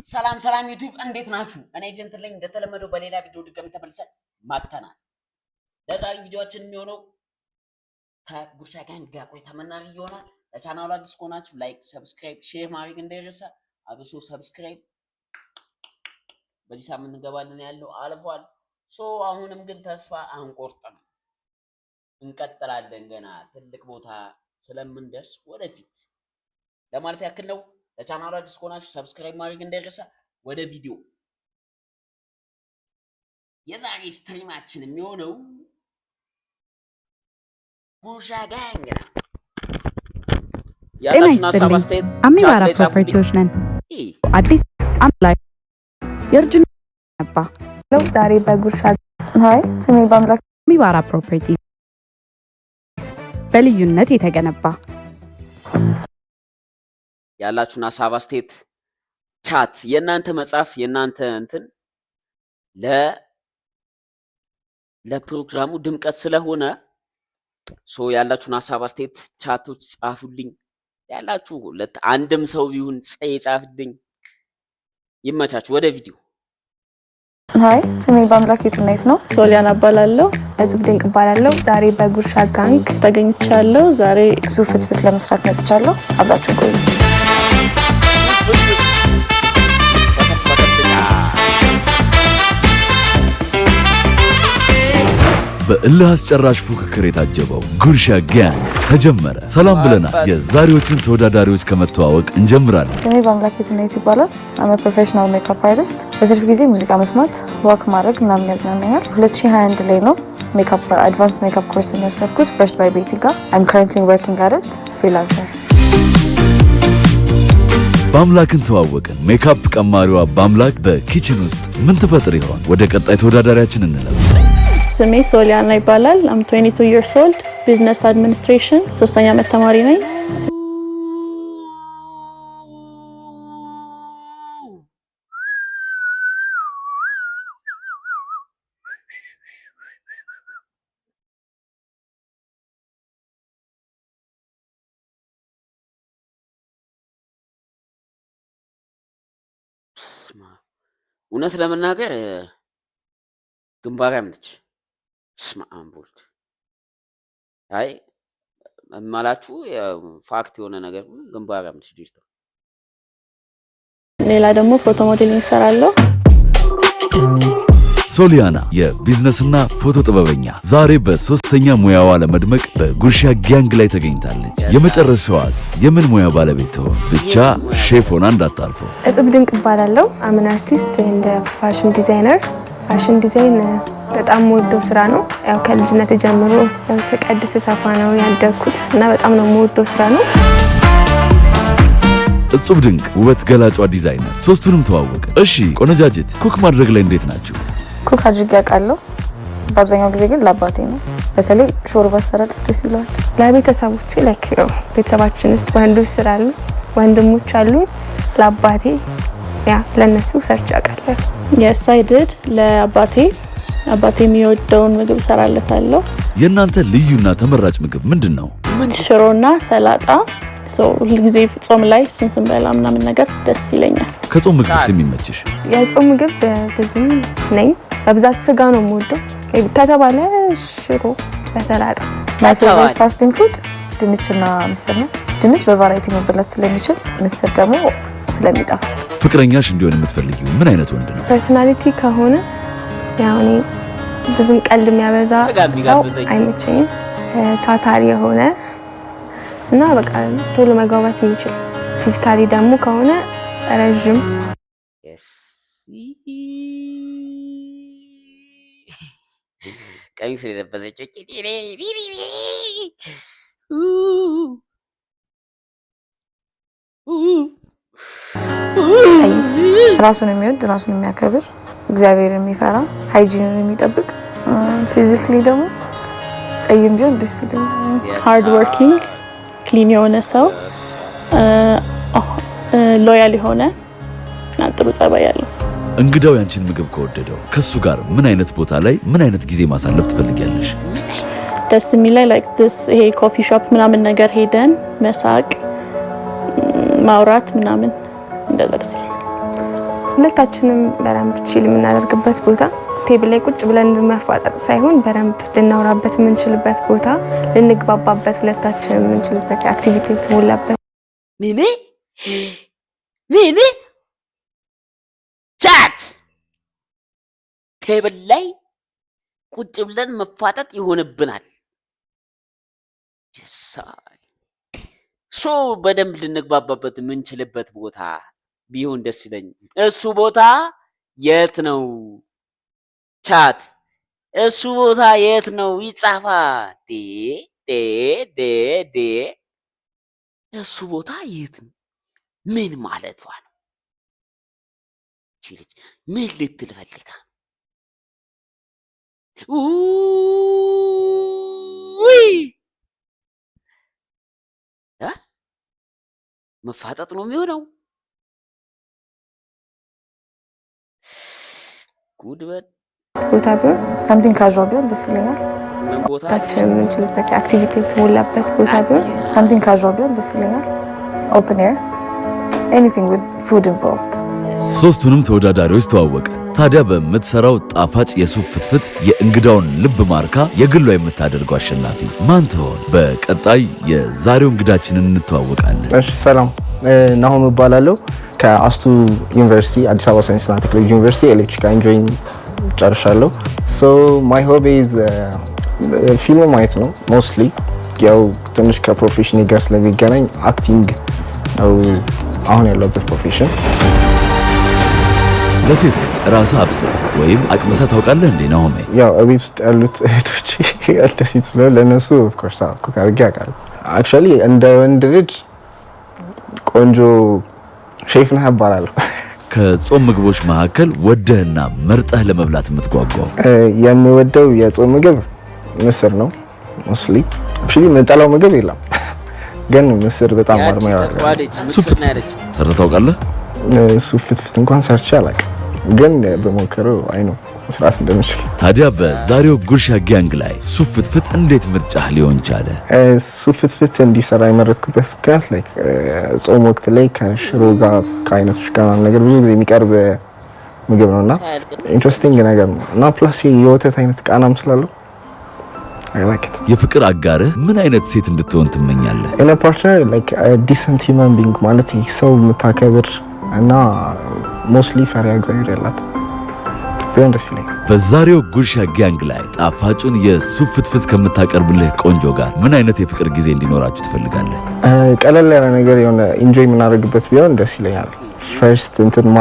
ሰላም ዩቲዩብ እንዴት ናችሁ? እኔ ኤጀንት ነኝ። እንደተለመደው በሌላ ቪዲዮ ድጋሚ ተመልሰን መጥተናል። ለዛሬ ቪዲዮአችን የሚሆነው ከጉርሻ ጋንግ ጋር ቆይታ የምናደርግ ይሆናል። ለቻናሉ አዲስ ከሆናችሁ ላይክ፣ ሰብስክራይብ፣ ሼር ማድረግ እንዳይረሳ። አብሶ ሰብስክራይብ በዚህ ሳምንት እንገባለን ያለው አልፏል። አሁንም ግን ተስፋ አንቆርጥም፣ እንቀጥላለን። ገና ትልቅ ቦታ ስለምንደርስ ወደፊት ለማለት ያክል ነው። ለቻናሉ አዲስ ከሆናችሁ ሰብስክራይብ ማድረግ እንዳይረሳ። ወደ ቪዲዮ የዛሬ ስትሪማችን የሚሆነው ጉርሻ ጋንግ ነው። ያላችሁን ሀሳብ አስተያየት አሚባራ ፕሮፐርቲዎች ነን። አዲስ አምላክ የርጅን ነባ ነው ዛሬ በጉርሻ ሃይ ስሜ በአምላክ አሚባራ ፕሮፐርቲ በልዩነት የተገነባ ያላችሁን ሀሳብ አስተያየት ቻት የናንተ መጻፍ የናንተ እንትን ለፕሮግራሙ ድምቀት ስለሆነ ያላችሁን ሀሳብ አስተያየት ቻቶች ጻፉልኝ። ያላችሁ አንድም ሰው ቢሆን ጻፉልኝ። ይመቻችሁ። ወደ ቪዲዮ ሃይ ስሜ በአምላክ የትናይት ነው። ሶሊያና እባላለሁ። እጽብ ድንቅ እባላለሁ። ዛሬ በጉርሻ ጋንግ ተገኝቻለሁ። ዛሬ ሱ ፍትፍት ለመስራት መጥቻለሁ። አብራችሁ ቆዩ። በእልህ አስጨራሽ ፉክክር የታጀበው ጉርሻ ጋንግ ተጀመረ። ሰላም ብለናል። የዛሬዎቹን ተወዳዳሪዎች ከመተዋወቅ እንጀምራለን። ስሜ በአምላክ የትናይት ይባላል። አመ ፕሮፌሽናል ሜካፕ አርቲስት። በትርፍ ጊዜ ሙዚቃ መስማት፣ ዋክ ማድረግ ምናምን ያዝናናኛል። 2021 ላይ ነው ሜካፕ አድቫንስ ሜካፕ ኮርስ የሚወሰድኩት ብረሽድ ባይ ቤቲ ጋር። I'm currently working at it freelancer። በአምላክን ተዋወቅን። ሜካፕ ቀማሪዋ በአምላክ በኪችን ውስጥ ምን ትፈጥር ይሆን? ወደ ቀጣይ ተወዳዳሪያችን እንለፍ። ስሜ ሶሊያና ይባላል። I'm 22 years old. ቢዝነስ አድሚኒስትሬሽን 3ኛ ዓመት ተማሪ ነኝ። እውነት ለመናገር ግንባራም ነች። ስማአምቡልት አይ ማላችሁ ፋክት የሆነ ነገር ግንባራም ነች ዲጂታ። ሌላ ደግሞ ፎቶ ሞዴሊንግ ሰራለሁ። ሶሊያና የቢዝነስና ፎቶ ጥበበኛ ዛሬ በሶስተኛ ሙያዋ ለመድመቅ በጉርሻ ጋንግ ላይ ተገኝታለች። የመጨረሻዋስ የምን ሙያ ባለቤት ትሆን? ብቻ ሼፍ ሆና እንዳታርፈው። እጽብ ድንቅ እባላለሁ። አም አን አርቲስት ኤንድ ፋሽን ዲዛይነር። ፋሽን ዲዛይን በጣም ወዶ ስራ ነው። ያው ከልጅነት ጀምሮ ስቀድስ ሰፋ ነው ያደግኩት እና በጣም ነው ወዶ ስራ ነው። እጽብ ድንቅ ውበት ገላጯ ዲዛይነር። ሶስቱንም ተዋወቀ። እሺ ቆነጃጅት ኩክ ማድረግ ላይ እንዴት ናችሁ? ኩክ አድርጌ አውቃለሁ። በአብዛኛው ጊዜ ግን ለአባቴ ነው። በተለይ ሾርባ ሰራል ደስ ይለዋል። ለቤተሰቦቼ ላይክ ቤተሰባችን ውስጥ ወንዶች ስላሉ ወንድሞች አሉ። ለአባቴ ለነሱ ሰርቼ አውቃለሁ። Yes I did። ለአባቴ የሚወደውን ምግብ ሰራለታለሁ። የእናንተ ልዩና ተመራጭ ምግብ ምንድነው? ሽሮና ሰላጣ። ሁልጊዜ ጾም ላይ ስንበላ ምናምን ነገር ደስ ይለኛል። ከጾም ምግብስ የሚመችሽ? የጾም ምግብ ብዙም ነኝ። በብዛት ስጋ ነው የምወደው። ከተባለ ሽሮ በሰላጣ። ማይ ፋስቲንግ ፉድ ድንችና ምስር ነው። ድንች በቫራይቲ መበላት ስለሚችል ምስር ደግሞ ስለሚጣፍጥ። ፍቅረኛሽ እንዲሆን የምትፈልጊው ምን አይነት ወንድ ነው? ፐርሰናሊቲ ከሆነ ያው እኔ ብዙም ቀልድ የሚያበዛ ሰው አይመቸኝም። ታታሪ የሆነ እና በቃ ቶሎ መግባባት የሚችል። ፊዚካሊ ደግሞ ከሆነ ረጅም። ቀሚስ የለበሰችው ራሱን የሚወድ ራሱን የሚያከብር እግዚአብሔርን የሚፈራ ሃይጂንን የሚጠብቅ ፊዚካሊ ደግሞ ጸይም ቢሆን ደስ ይለኛል። ሃርድ ወርኪንግ ክሊን የሆነ ሰው ሎያል የሆነ ጥሩ ጸባይ ያለው ሰው። እንግዳው ያንቺን ምግብ ከወደደው ከሱ ጋር ምን አይነት ቦታ ላይ ምን አይነት ጊዜ ማሳለፍ ትፈልጊያለሽ? ደስ የሚላይ ላይክ ዲስ ይሄ ኮፊ ሾፕ ምናምን ነገር ሄደን መሳቅ ማውራት ምናምን እንደዛ ደስ ይላል። ሁለታችንም በደንብ ቺል የምናደርግበት ቦታ ቴብል ላይ ቁጭ ብለን እንድንፋጠጥ ሳይሆን በደንብ ልናወራበት የምንችልበት ቦታ ልንግባባበት ሁለታችንም የምንችልበት አክቲቪቲ የተሞላበት ምን ቻት ቴብል ላይ ቁጭ ብለን መፋጠጥ ይሆንብናል። ሶ በደንብ ልንግባባበት የምንችልበት ቦታ ቢሆን ደስ ይለኝ። እሱ ቦታ የት ነው? ቻት እሱ ቦታ የት ነው? ይጻፋ ዴ እሱ ቦታ የት ነው? ምን ማለቷ ነው? ልጅ ምን ልትል ፈልጋ? መፋጠጥ ነው የሚሆነው። ጉድ በል ቦታ ቢሆን ሳምቲንግ ካዥዋል ቢሆን ደስ ይለኛል። ቦታችን የምንችልበት አክቲቪቲ የተሞላበት ቦታ ቢሆን ሳምቲንግ ካዥዋል ቢሆን ደስ ይለኛል። ኦፕን ኤር ኤኒቲንግ ዊዝ ፉድ ኢንቮልቭድ። ሶስቱንም ተወዳዳሪዎች ተዋወቀ። ታዲያ በምትሰራው ጣፋጭ የሱፍ ፍትፍት የእንግዳውን ልብ ማርካ የግሏ የምታደርገው አሸናፊ ማን ትሆን? በቀጣይ የዛሬው እንግዳችንን እንተዋወቃለን። እሺ፣ ሰላም ናሆም እባላለሁ ከአስቱ ዩኒቨርሲቲ አዲስ አበባ ሳይንስና ቴክኖሎጂ ዩኒቨርሲቲ ኤሌክትሪካል ኢንጂነሪንግ ጨርሻለሁ። ሶ ማይ ሆቢ ኢዝ ፊልም ማየት ነው ሞስትሊ። ያው ትንሽ ከፕሮፌሽን ጋር ስለሚገናኝ አክቲንግ ነው አሁን ያለበት ፕሮፌሽን። ለሴት ራስህ አብስለህ ወይም አቅምሰህ ታውቃለህ እንዴ ናሆሜ? ያው እቤት ውስጥ ያሉት እህቶቼ ያልደሲት ስለሆነ ለእነሱ ኦፍኮርስ ኩክ አድርጌ አውቃለሁ። አክቹዋሊ እንደ ወንድ ልጅ ቆንጆ ሼፍ ነህ እባላለሁ። ከጾም ምግቦች መካከል ወደህና መርጠህ ለመብላት የምትጓጓው? የምወደው የጾም ምግብ ምስር ነው ሞስትሊ። አክቹዋሊ የምጠላው ምግብ የለም ግን ምስር በጣም አርማ ያወራል። ሱፍ ፍትፍት ሰርተህ ታውቃለህ? ሱፍ ፍትፍት እንኳን ሰርቼ አላውቅም ግን በሞከረው አይ ነው መስራት እንደምችል። ታዲያ በዛሬው ጉርሻ ጋንግ ላይ ሱፍ ፍትፍት እንዴት ምርጫህ ሊሆን ቻለ? ሱፍ ፍትፍት እንዲሰራ የመረጥኩበት ምክንያት ላይ ጾም ወቅት ላይ ከሽሮ ጋር ከአይነቶች ጋር ነገር ብዙ ጊዜ የሚቀርብ ምግብ ነውና ኢንትረስቲንግ ነገር ነው እና ፕላስ የወተት አይነት ቃናም ስላለው I like it። የፍቅር አጋርህ ምን አይነት ሴት እንድትሆን ትመኛለህ? in a partner like a decent human being ማለት ሰው የምታከብር እና ሞስትሊ ፈሪሃ እግዚአብሔር ያላት ቢሆን ደስ ይለኛል። በዛሬው ጉርሻ ጋንግ ላይ ጣፋጩን የሱፍ ፍትፍት ከምታቀርብልህ ቆንጆ ጋር ምን አይነት የፍቅር ጊዜ እንዲኖራችሁ ትፈልጋለህ? ቀለል ያለ ነገር የሆነ ኢንጆይ የምናደርግበት ቢሆን ደስ ይለኛል። ፈርስት ኢምፕሬሽን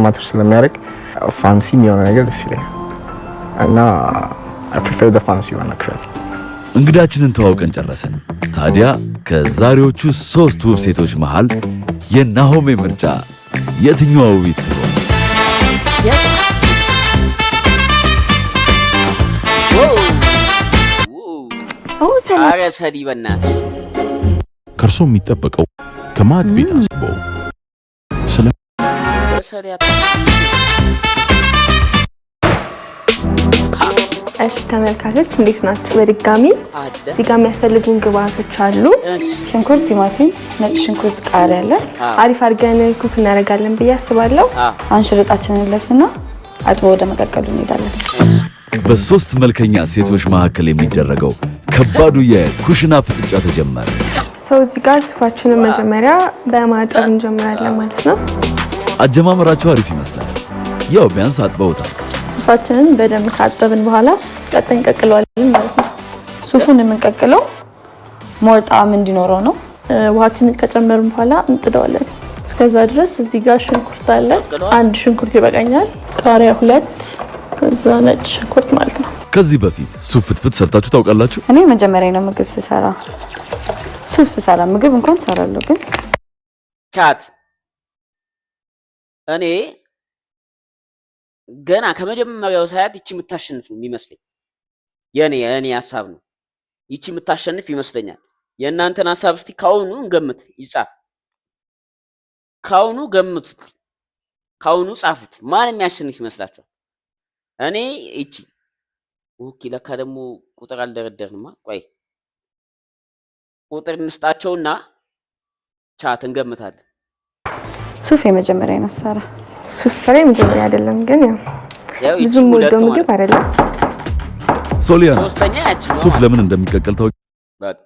ማተር ስለሚያደርግ ፋንሲም የሆነ ነገር ደስ ይለኛል እና I prefer the fancy one actually። እንግዳችንን ተዋውቀን ጨረስን። ታዲያ ከዛሬዎቹ ሶስት ውብ ሴቶች መሃል የናሆሜ ምርጫ የትኛዋ ውቢት ትሆን? ኧረ ሰዲ በእናትህ ከእርሶ የሚጠበቀው ከማዕድ ቤት አስበው ስለ እሺ ተመልካቾች እንዴት ናችሁ? በድጋሚ እዚህ ጋር የሚያስፈልጉን ግብአቶች አሉ። ሽንኩርት፣ ቲማቲም፣ ነጭ ሽንኩርት፣ ቃሪያ አለ። አሪፍ አድርገን ኩክ እናደርጋለን ብዬ አስባለሁ። አሁን ሽርጣችንን ለብስና አጥቦ ወደ መቀቀሉ እንሄዳለን። በሶስት መልከኛ ሴቶች መካከል የሚደረገው ከባዱ የኩሽና ፍጥጫ ተጀመረ። ሰው እዚህ ጋር ሱፋችንን መጀመሪያ በማጠብ እንጀምራለን ማለት ነው። አጀማመራቸው አሪፍ ይመስላል። ያው ቢያንስ አጥበውታል። ሱፋችንን በደንብ ካጠብን በኋላ ቀጣይ እንቀቅለዋለን ማለት ነው። ሱፉን የምንቀቅለው ሞር ጣዕም እንዲኖረው ነው። ውሃችንን ከጨመርን በኋላ እንጥደዋለን። እስከዛ ድረስ እዚህ ጋር ሽንኩርት አለ። አንድ ሽንኩርት ይበቃኛል። ቃሪያ 2፣ እዛ ነጭ ሽንኩርት ማለት ነው። ከዚህ በፊት ሱፍ ፍትፍት ሰርታችሁ ታውቃላችሁ? እኔ መጀመሪያ ነው ምግብ ስሰራ። ሱፍ ስሰራ ምግብ እንኳን ሰራለሁ ግን ቻት እኔ ገና ከመጀመሪያው ሳያት ይቺ የምታሸንፍ ነው የሚመስለኝ። የኔ ሐሳብ ነው ይቺ የምታሸንፍ ይመስለኛል። የእናንተን ሐሳብ እስቲ ካሁኑ እንገምት። ይጻፍ፣ ካሁኑ ገምቱት፣ ካሁኑ ጻፉት። ማን የሚያሸንፍ ይመስላችኋል? እኔ ይቺ ኦኬ። ለካ ደግሞ ቁጥር አልደረደርንማ። ቆይ ቁጥር እንስጣቸውና ቻት እንገምታለን። ሱፍ የመጀመሪያ ነው ሰራ። ሱፍ ስራ መጀመሪያ አይደለም ግን ያው ብዙም ወደው ምግብ አይደለም። ሶሊያና ሶስተኛ ያቺ ሱፍ ለምን እንደሚቀቀል ታውቂ? በቃ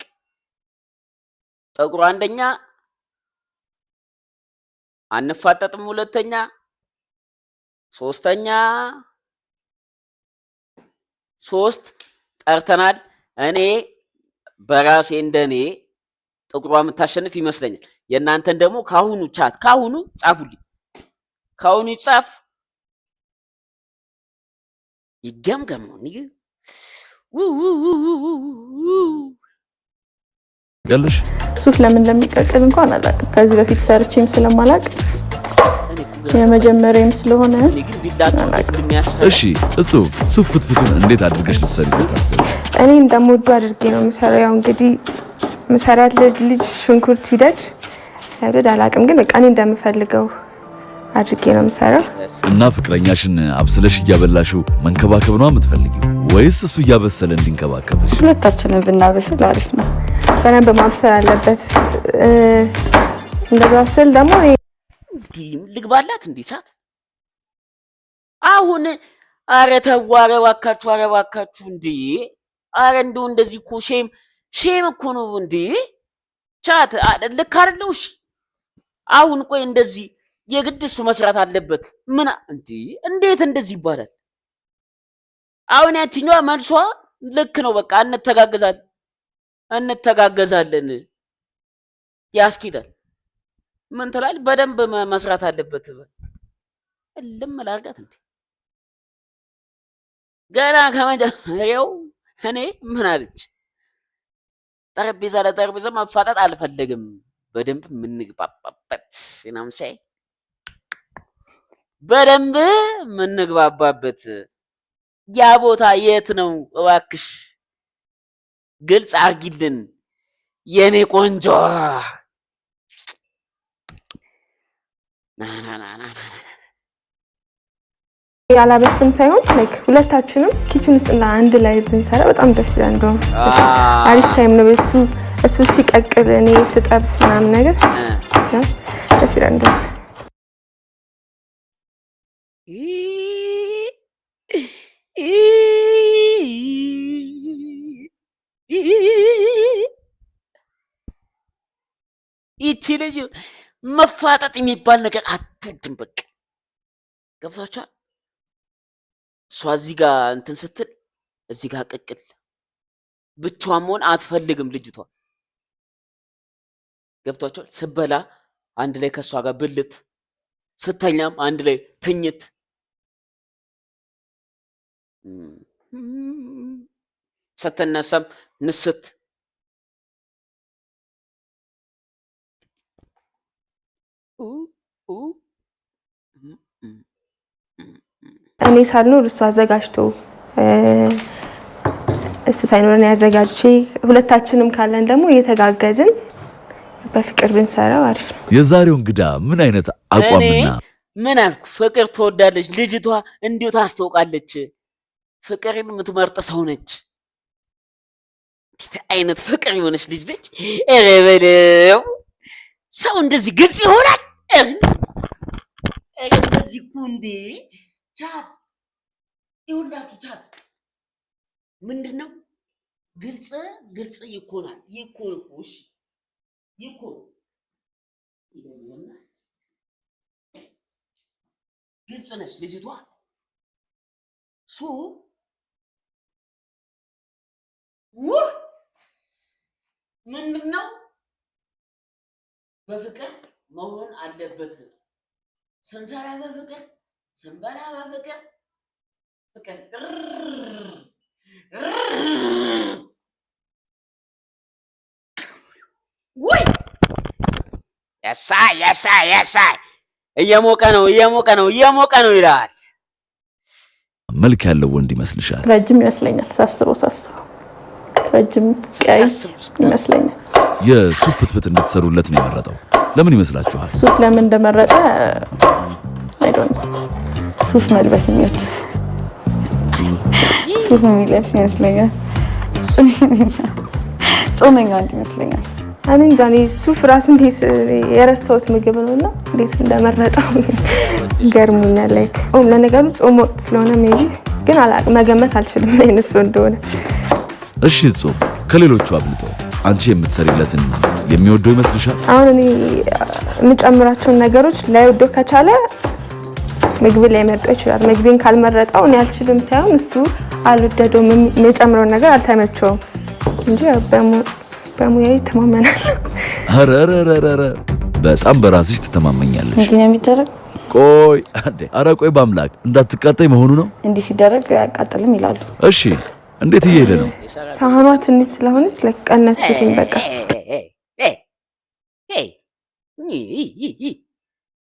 ጥቁሩ አንደኛ አንፋጠጥም፣ ሁለተኛ፣ ሶስተኛ 3 ጠርተናል። እኔ በራሴ እንደኔ ጥቁሯ የምታሸንፍ ይመስለኛል። የእናንተን ደግሞ ካሁኑ ቻት ካሁኑ ጻፉልኝ፣ ካሁኑ ይጻፍ ይገምገም ነው ያለሽ ሱፍ ለምን እንደሚቀቀል እንኳን አላውቅም። ከዚህ በፊት ሰርቼም ስለማላውቅ የመጀመሪያም ስለሆነ እሺ እጹብ ሱፍ ፍትፍቱን እንዴት አድርገሽ ልትሰሪበት ታስበሽ? እኔ እንደምወደው አድርጌ ነው የምሰራው። ያው እንግዲህ መሰራት ልጅ ሽንኩርት ይውደድ አይወደድ አላውቅም፣ ግን በቃ እኔ እንደምፈልገው አድርጌ ነው የምሰራው። እና ፍቅረኛሽን አብስለሽ እያበላሽው መንከባከብ ነው የምትፈልጊው ወይስ እሱ እያበሰለ እንዲንከባከብሽ? ሁለታችንን ብናበስል አሪፍ ነው። በደንብ ማብሰል አለበት። እንደዛ ስል ደግሞ ልግባላት እንዴ ቻት አሁን አረ ተው፣ አረ እባካችሁ እንዴ! አረ እንደው እንደዚህ እኮ ሼም እኮ ነው እንዴ ቻት ልክ አይደለው። እሺ አሁን ቆይ እንደዚህ የግድ እሱ መስራት አለበት ምን እንዴ? እንዴት እንደዚህ ይባላል? አሁን ያቺኛዋ መልሷ ልክ ነው። በቃ እንተጋገዛለን ያስኪዳል። ምን ትላል? በደንብ መስራት አለበት። እልም ላርጋት እንዴ ገና ከመጀመሪያው እኔ ምን አለች? ጠረጴዛ ለጠረጴዛ መፋጠጥ አልፈልግም፣ በደንብ የምንግባባበት ሲናምሳይ በደንብ የምንግባባበት ያ ቦታ የት ነው እባክሽ ግልጽ አርጊልን የኔ ቆንጆ። ያላበስልም ሳይሆን ላይክ ሁለታችንም ኪችን ውስጥ አንድ ላይ ብንሰራ በጣም ደስ ይላል። እንደውም አሪፍ ታይም ነው እሱ ሲቀቅል እኔ ስጠብስ ምናምን ነገር ደስ ይላል። ደስ ይቺ ልጅ መፋጠጥ የሚባል ነገር አትወድም። በቃ ገብቷችኋል? እሷ እዚህ ጋር እንትን ስትል እዚህ ጋር ቅቅል ብቻዋን መሆን አትፈልግም ልጅቷ። ገብቷችኋል? ስበላ አንድ ላይ ከእሷ ጋር ብልት፣ ስተኛም አንድ ላይ ትኝት። ስትነሳም ንስት። እኔ ሳልኖር እሱ አዘጋጅቶ እሱ ሳይኖር ያዘጋጅቼ ሁለታችንም ካለን ደግሞ እየተጋገዝን በፍቅር ብንሰራው አሪፍ ነው። የዛሬው እንግዳ ምን አይነት አቋምና ምን አልኩ? ፍቅር ትወዳለች ልጅቷ፣ እንዲሁ ታስተውቃለች። ፍቅርን የምትመርጥ ሰው ነች። እንዴት አይነት ፍቅር የሆነች ልጅ ነች! ኧረ በለው ሰው እንደዚህ ግልጽ ይሆናል? ኧረ እንደዚህ እኮ እንዴ ቻት ይሁላችሁ። ቻት ምንድነው? ግልጽ ይኮናል። ይኮንኩሽ ይኮን ግልጽ ነች ልጅቷ። ምንድነው? በፍቅር መሆን አለበት። ስንሰራ በፍቅር ስንበላ በፍቅር ፍቅር ወይ ያሳይ እየሞቀ ነው ይላል። መልክ ያለው ወንድ ይመስልሻል? ረጅም ይመስለኛል ሳስበው ረጅም ቀይ ይመስለኛል። የሱፍ ፍትፍት እንድትሰሩለት ነው የመረጠው። ለምን ይመስላችኋል? ሱፍ ለምን እንደመረጠ አይ ዶንት ኖ። ሱፍ መልበስ የሚወድ ሱፍ የሚለብስ ይመስለኛል። ጾመኛ ወንድ ይመስለኛል። እኔ እንጃ ሱፍ ራሱ እንዴት የረሳሁት ምግብ ነውና እንዴት እንደመረጠው ገርሞኛል። ላይክ ለነገሩ ጾም ወቅት ስለሆነ ሜቢ ግን መገመት አልችልም አይነሱ እንደሆነ። እሺ ጾም ከሌሎቹ አብልጦ አንቺ የምትሰሪለትን የሚወደው ይመስልሻል? አሁን እኔ የምጨምራቸውን ነገሮች ላይወደው ከቻለ ምግብ ላይ መርጠው ይችላል። ምግብን ካልመረጠው እኔ አልችልም ሳይሆን እሱ አልወደደውም የጨምረውን ነገር አልተመቸውም እንጂ በሙያዬ ተማመናለሁ። አረረረረ በጣም በራስሽ ትተማመኛለሽ። እንዲህ ነው የሚደረግ? ቆይ አንዴ፣ ኧረ ቆይ በአምላክ እንዳትቃጠይ መሆኑ ነው። እንዲህ ሲደረግ አያቃጥልም ይላሉ። እሺ እንዴት እየሄደ ነው? ሳህኗ ትንሽ ስለሆነች ለቀነስኩትኝ በቃ።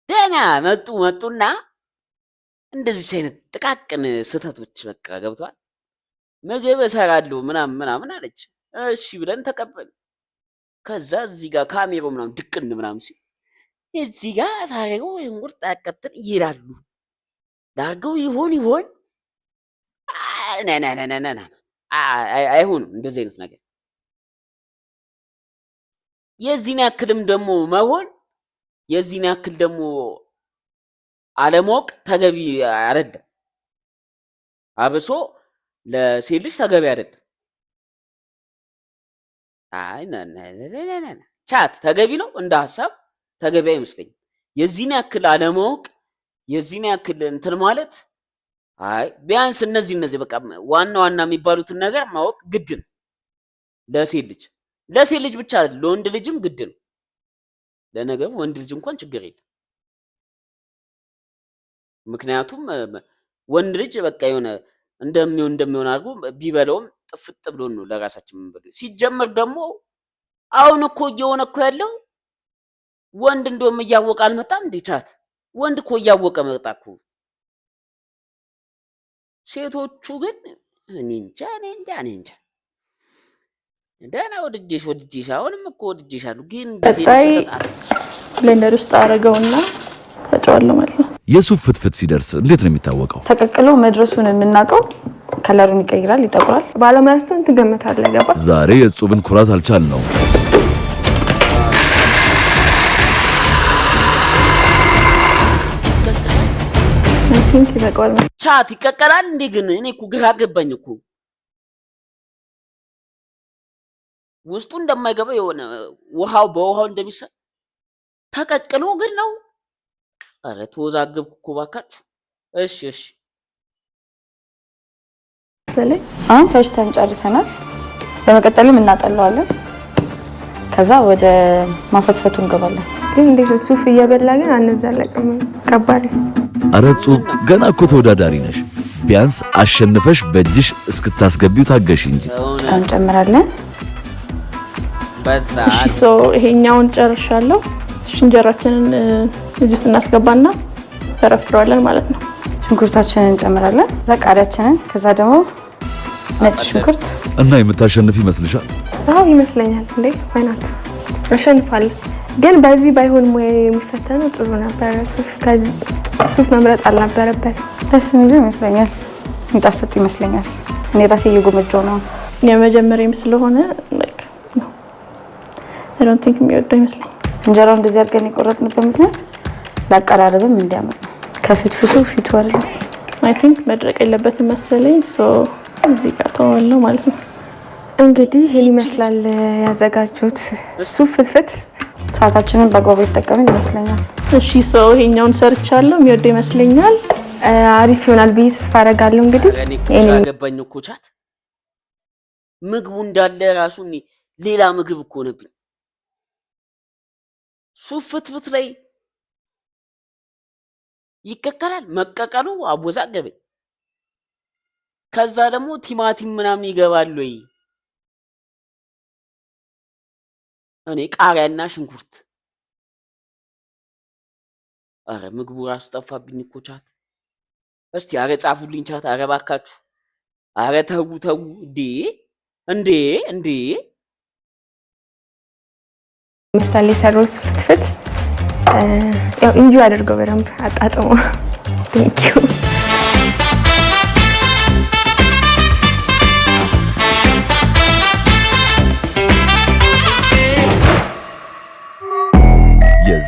ደህና መጡና እንደዚህ አይነት ጥቃቅን ስህተቶች በቃ ገብቷል። ምግብ እሰራለሁ ምናምን አለች። እሺ ብለን ተቀበል። ከዛ እዚህ ጋር ካሜራው ምናምን ድቅን ምናምን ሲል እዚህ ጋር ሳሬው እንቁርጥ ያቀጥል ይላሉ። ዳርገው ይሆን አይሆንም እንደዚህ አይነት ነገር። የዚህን ያክልም ደግሞ መሆን የዚህን ያክል ደግሞ አለማወቅ ተገቢ አይደለም። አብሶ ለሴት ልጅ ተገቢ አይደለም። ቻት ተገቢ ነው፣ እንደ ሀሳብ ተገቢ አይመስለኝም። የዚህን ያክል አለማወቅ የዚህን ያክል እንትን ማለት ቢያንስ እነዚህ በቃ ዋና የሚባሉትን ነገር ማወቅ ግድ ነው ለሴት ልጅ ብቻ ለወንድ ልጅም ግድ ነው። ለነገሩ ወንድ ልጅ እንኳን ችግር የለም። ምክንያቱም ወንድ ልጅ በቃ የሆነ እንደሚሆን አድርጎ ቢበለውም ጥፍጥ ብሎ ነው ለራሳችን የምንበለው። ሲጀመር ደግሞ አሁን እኮ እየሆነ እኮ ያለው ወንድ እንደውም እያወቀ አልመጣም እንዴ? ቻት ወንድ እኮ እያወቀ መጣ እኮ። ሴቶቹ ግን እኔ እንጃ ደህና ወድጄሽ አሁንም እኮ ወድጄሻለሁ ግን ብሌንደር ውስጥ አደረገውና ፈጨዋለሁ ማለት ነው። የሱፍ ፍትፍት ሲደርስ እንዴት ነው የሚታወቀው? ተቀቅሎ መድረሱን የምናውቀው ከለሩን ይቀይራል፣ ይጠቁራል። ባለሙያ ስትሆን ትገምታለህ። ገባ? ዛሬ የጹብን ኩራት አልቻልነው። ይበቃዋል። ቻት ይቀቀላል እንዴ? ግን እኔ እኮ ግራ ገባኝ እኮ ውስጡ እንደማይገባ የሆነ በውሃው እንደሚሰጥ ተቀቅሎ ግን ነው። አረ ተወዛገብኩ እኮ ባካችሁ። እሺ አሁን ፈጭተን ጨርሰናል። በመቀጠልም እናጠለዋለን። ከዛ ወደ ማፈትፈቱ እንገባለን። ግን እንዴት ነው ሱፍ እየበላ ግን አንዘለቅም? ከባድ። አረ ጹብ ገና እኮ ተወዳዳሪ ነሽ። ቢያንስ አሸንፈሽ በእጅሽ እስክታስገቢው ታገሽ እንጂ። ጨው እንጨምራለን። በዛ እሺ ይሄኛውን ጨርሻለሁ። እንጀራችንን እዚህ ውስጥ እናስገባና ፈረፍረዋለን ማለት ነው። ሽንኩርታችንን እንጨምራለን። ቃሪያችንን፣ ከዛ ደግሞ ነጭ ሽንኩርት እና የምታሸንፍ ይመስልሻል? አዎ ይመስለኛል። እንዴ ወይናት አሸንፋለሁ። ግን በዚህ ባይሆን ሙያ የሚፈተነው ጥሩ ነበር። ሱፍ መምረጥ አልነበረበት። ደስ የሚል ይመስለኛል፣ የሚጣፍጥ ይመስለኛል። እኔ ራሴ እየጎመጀው ነው። የመጀመሪያም ስለሆነ I don't think የሚወደው ይመስለኛል። እንጀራው እንደዚህ አድርገን የቆረጥንበት ምክንያት ለአቀራረብም እንዲያመጣ ነው። ከፍትፍቱ ፊቱ አይደለም። I think መድረቅ የለበትም መሰለኝ። እዚህ ጋር ተዋለው ማለት ነው። እንግዲህ ይሄን ይመስላል ያዘጋጁት ሱፍ ፍትፍት። ሰዓታችንን በአግባቡ ይጠቀምን ይመስለኛል። እሺ ይሄኛውን ሰርቻለሁ። የሚወደው ይመስለኛል። አሪፍ ይሆናል ብዬ ተስፋ አደርጋለሁ። እንግዲህ እኔ ገባኝ እኮ ቻት ምግቡ እንዳለ ራሱ ሌላ ምግብ እኮ ነብኝ። ሱፍ ፍትፍት ላይ ይቀቀላል። መቀቀሉ አወዛገበኝ። ከዛ ደግሞ ቲማቲም ምናምን ይገባል ወይ? እኔ ቃሪያና ሽንኩርት። አረ ምግቡ ራሱ ጠፋብኝ እኮ ቻት። እስቲ አረ ጻፉልኝ ቻት። አረ ባካችሁ፣ አረ ተው እንዴ ምሳሌ ሰሮስ ፍትፍት ያው ኢንጆይ አድርገው በደንብ አጣጥሞ። ቴንክ ዩ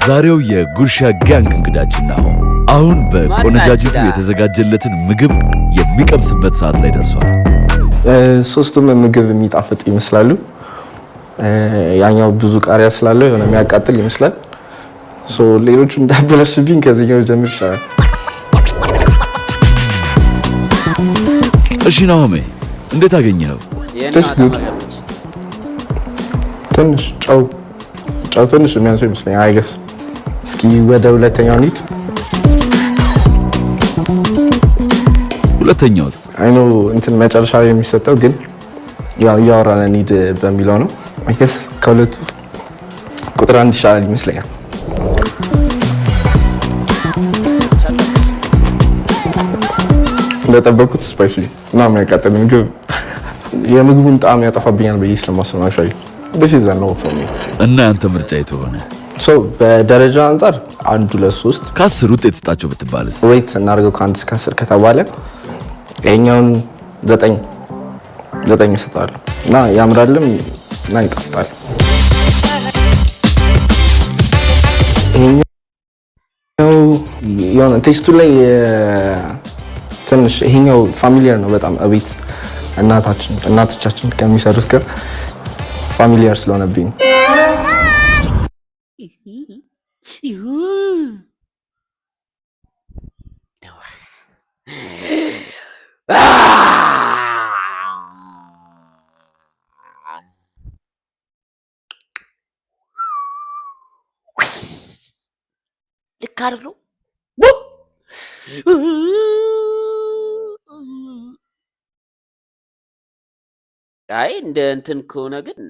የዛሬው የጉርሻ ጋንግ እንግዳችን ነው። አሁን በቆነጃጅቱ የተዘጋጀለትን ምግብ የሚቀምስበት ሰዓት ላይ ደርሷል። ሶስቱም ምግብ የሚጣፍጥ ይመስላሉ። ያኛው ብዙ ቃሪያ ስላለው የሆነ የሚያቃጥል ይመስላል። ሌሎቹ እንዳበላሽብኝ ከዚህኛው ጀምር ይሻላል። እሺ ናሆሜ እንዴት አገኘኸው? ትንሽ ጨው ትንሽ የሚያንሰው ይመስለኛል። አይገስ እስኪ ወደ ሁለተኛው እንሂድ። ሁለተኛውስ? አይኖ እንትን መጨረሻ ላይ የሚሰጠው ግን ያው እያወራን እንሂድ በሚለው ነው። አይገስ ከሁለቱ ቁጥር 1 ይሻላል ይመስለኛል። እንደጠበቁት ስፓይሲ እና የሚያቃጥል ምግብ የምግቡን ጣዕም ያጠፋብኛል ብዬ ስለማስብ ነው። እና ያንተ ምርጫ የቱ ሆነ? በደረጃ አንጻር 1 2 3 ከ10 ውጤት ስጣቸው ብትባልስ? ሬት እናድርገው ከ1 እስከ 10 ከተባለ ይኸኛውን 9 እሰጠዋለሁ እና ያምራልም እና ይጣፍጣል። ይኸኛው የሆነ ቴስቱ ላይ ትንሽ ይሄኛው ፋሚሊየር ነው በጣም እቤት እናቶቻችን ከሚሰሩት ጋር ፋሚሊየር ስለሆነብኝ ልክ አይደሉ? አይ እንደ እንትን ከሆነ ግን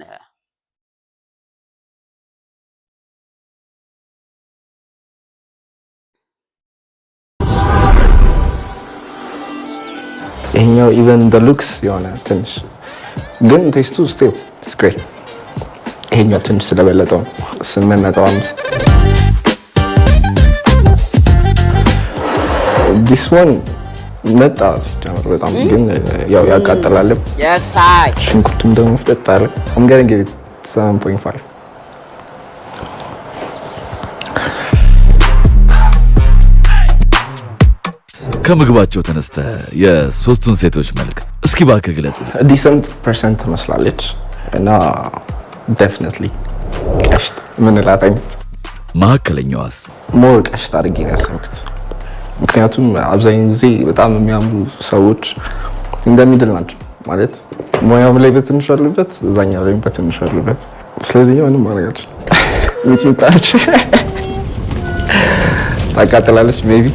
ይሄኛው ኢቨን ደ ሉክስ የሆነ ትንሽ ግን ቴስቱ ስቲል ኢትስ ግሬት። ይሄኛው ትንሽ ስለበለጠው 8.5 ዲስ ዋን መጣ ሲጀምር በጣም ግን ያው ያቃጥላል። ሽንኩርቱም ደግሞ ፍጠጥ አለ። I'm gonna give it 7.5 ከምግባቸው ተነስተ የሶስቱን ሴቶች መልክ እስኪ እባክህ ግለጽ። ዲሰንት ፐርሰንት መስላለች እና ዴፊኒትሊ ቀሽት ምን ላታኝ መካከለኛዋስ? ሞር ቀሽት አድርጌ ነው ያሰብኩት። ምክንያቱም አብዛኛው ጊዜ በጣም የሚያምሩ ሰዎች እንደሚድል ናቸው ማለት ሙያውም ላይ በትንሽ አሉበት፣ እዛኛው ላይ በትንሽ አሉበት። ስለዚህ ምንም ማረጋች ሚጥሚጣች ታቃጥላለች ሜቢ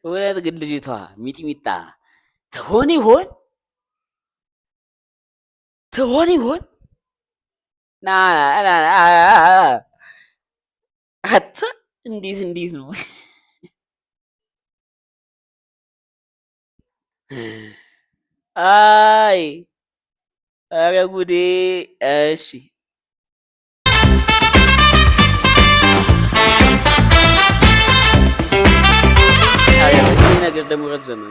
እውነት ግን ልጅቷ ሚጥሚጣ ትሆን ይሆን ና አታ እንዴት ነው? አይ ኧረ ጉዴ! እሺ ይሄ ነገር ደግሞ ረዘመ።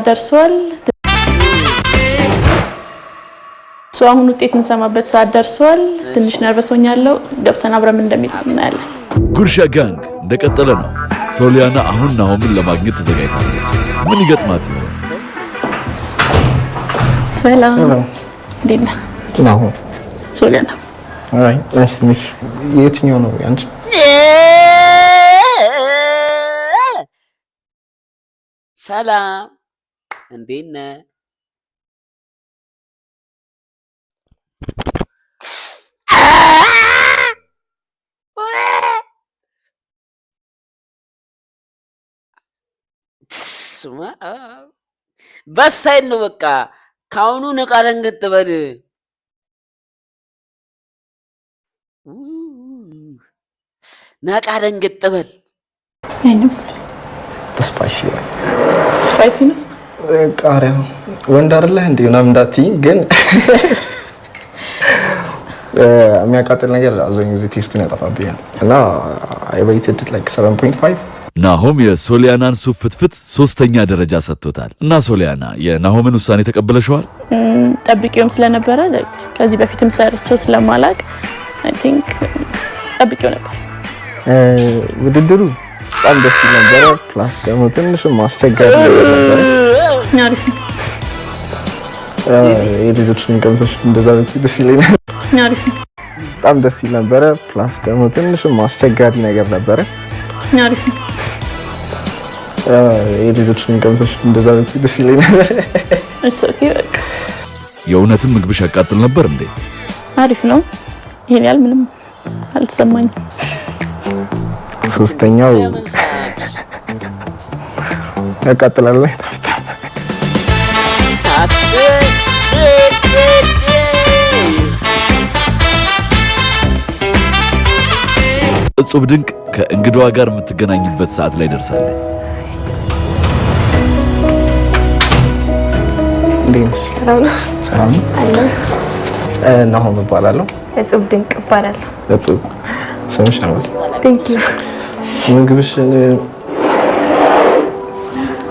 ደርሷል። አሁን ውጤት እንሰማበት ሰዓት ደርሷል። ትንሽ ነርቨስ ሆኛለሁ። ገብተን አብረን እንደሚል እናያለን። ጉርሻ ጋንግ እንደቀጠለ ነው። ሶሊያና አሁን ናሆምን ለማግኘት ተዘጋጅታለች። ምን ይገጥማት ይሆን? ሰላም እንዴት ነህ? ናሆም ሶሊያና ኦራይት ናይስ ቱ ሚት ዩ። የትኛው ነው ያንቺ? ሰላም እንዴት ነህ? በስታይል ነው በቃ። ካሁኑ ነቃ ደንገጥ በል። ነቃ ደንገጥ በል። ስፓይሲ ነው ቃሪያ ወንድ አይደለህ እንዴ ምናምን እንዳትዪ፣ ግን የሚያቃጥል ነገር አብዛኛው ጊዜ ቴስቱን ያጠፋብኛል እና I rated it like 7.5 ናሆም የሶሊያናን ሱፍ ፍትፍት 3ኛ ደረጃ ሰጥቶታል። እና ሶሊያና የናሆምን ውሳኔ ተቀበለሽዋል? ጠብቄውም ስለነበረ ከዚህ በፊትም ሰርቼው ስለማላቅ አይ ቲንክ ጠብቄው ነበር። ውድድሩ በጣም ደስ ይል ነበር። ፕላስ ደግሞ ትንሽም አስቸጋሪ ነበር። አሪፍ ነው። የልጆችን ቀምሰሽ እንደዛ ደስ ይለኛል። አሪፍ ነው። በጣም ደስ ይል ነበር። ፕላስ ደግሞ ትንሽም አስቸጋሪ ነገር ነበር። አሪፍ ነው። የልጆችን ቀምሰሽ እንደዛ ደስ ይለኛል። ኢትስ ኦኬ በቃ። የእውነትም ምግብሽ ያቃጥል ነበር እንዴ? አሪፍ ነው። ይሄን ያህል ምንም አልተሰማኝም። 3ኛው ያቃጥላል ወይ? እጹብ ድንቅ ከእንግዳዋ ጋር የምትገናኝበት ሰዓት ላይ ደርሳለች። ሰላም ነው። ሰላም አለ ናሆም እባላለሁ። እጹብ ድንቅ እባላለሁ። እጹብ ስምሽ ነው? ቴንክ ዩ። ምግብሽን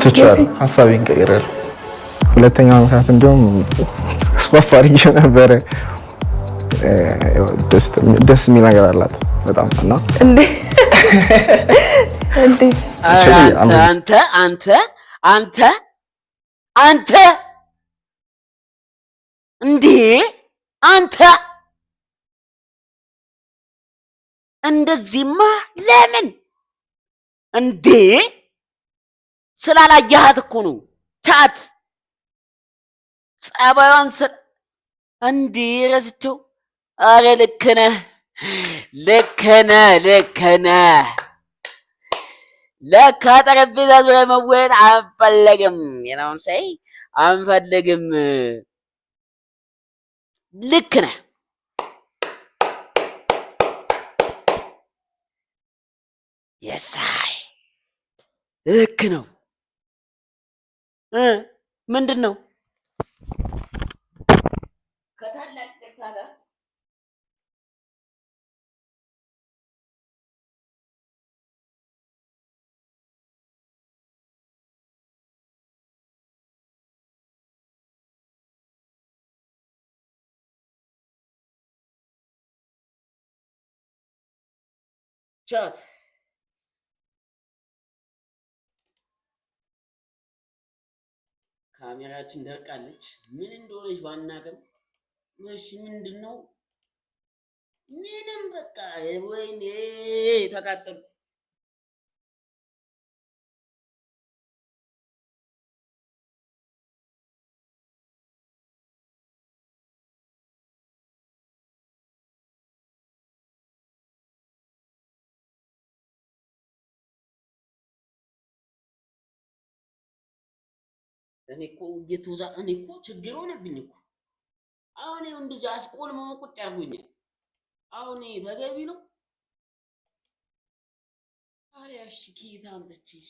ትቻል ሀሳቤን ቀይራል። 2ኛው ዓመታት እንደውም ስፋፋሪ ነበረ። ደስ የሚል ነገር አላት በጣም እና እንዴት አንተ እንደዚህማ ለምን እንዴ? ስላላየሃት እኮ ነው። ቻት ጸባዩን እንዴ ረስቸው። አረ ልክ ነህ። ለካ ጠረጴዛ ዙሪያ መወያየት አንፈለግም። የናውን ሳይ አንፈልግም። ልክ ነህ። የሳይ ልክ ነው። ምንድን ነው ከታላቅ ቅርታ ጋር ቻት ካሜራችን ደርቃለች። ምን እንደሆነች ባናገም እሺ፣ ምንድነው? ምንም በቃ ወይኔ ተቃጠሉ። እኔ እኮ ችግር ሆነብኝ እኮ አሁን ይኸው እንደዚህ አስቆልመው ቁጭ አድርጎኛል። አሁን ተገቢ ነው? ታዲያ እሺ ኬት አምጥቼሽ?